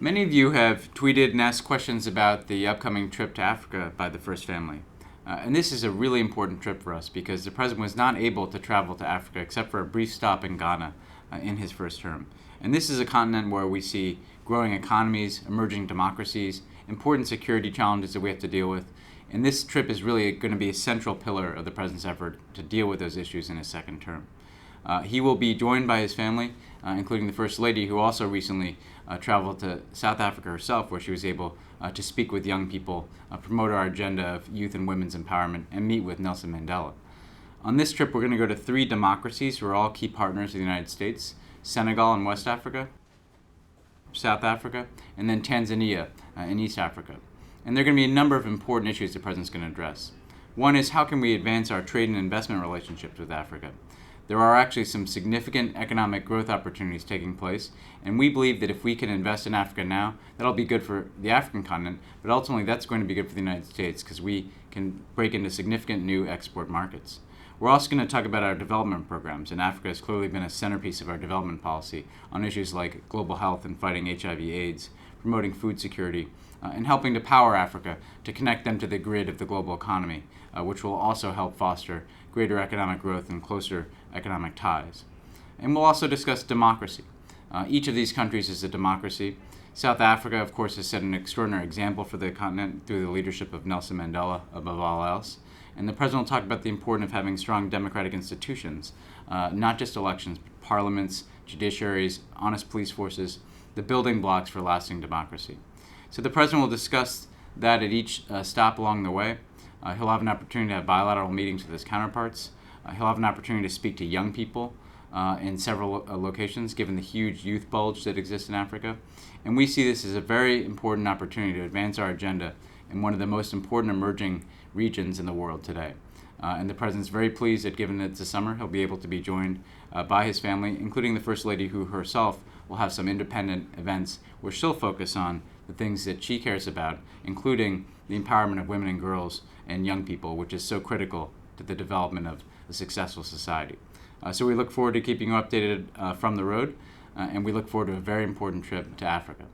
Many of you have tweeted and asked questions about the upcoming trip to Africa by the First Family. And this is a really important trip for us because the President was not able to travel to Africa except for a brief stop in Ghana in his first term. And this is a continent where we see growing economies, emerging democracies, important security challenges that we have to deal with. And this trip is really going to be a central pillar of the President's effort to deal with those issues in his second term. He will be joined by his family, including the First Lady, who also recently traveled to South Africa herself, where she was able to speak with young people, promote our agenda of youth and women's empowerment, and meet with Nelson Mandela. On this trip, we're going to go to 3 democracies who are all key partners of the United States: Senegal in West Africa, South Africa, and then Tanzania in East Africa. And there are going to be a number of important issues the President's going to address. One is, how can we advance our trade and investment relationships with Africa? There are actually some significant economic growth opportunities taking place, and we believe that if we can invest in Africa now, that'll be good for the African continent, but ultimately that's going to be good for the United States because we can break into significant new export markets. We're also going to talk about our development programs, and Africa has clearly been a centerpiece of our development policy on issues like global health and fighting HIV/AIDS, promoting food security, and helping to power Africa to connect them to the grid of the global economy, which will also help foster greater economic growth and closer economic ties. And we'll also discuss democracy. Each of these countries is a democracy. South Africa, of course, has set an extraordinary example for the continent through the leadership of Nelson Mandela, above all else. And the President will talk about the importance of having strong democratic institutions, not just elections, but parliaments, judiciaries, honest police forces, the building blocks for lasting democracy. So the President will discuss that at each stop along the way. He'll have an opportunity to have bilateral meetings with his counterparts. He'll have an opportunity to speak to young people in several locations, given the huge youth bulge that exists in Africa. And we see this as a very important opportunity to advance our agenda in one of the most important emerging regions in the world today. And the President's very pleased that, given it's the summer, he'll be able to be joined by his family, including the First Lady, who herself will have some independent events where she'll focus on the things that she cares about, including the empowerment of women and girls and young people, which is so critical to the development of a successful society. So we look forward to keeping you updated from the road, and we look forward to a very important trip to Africa.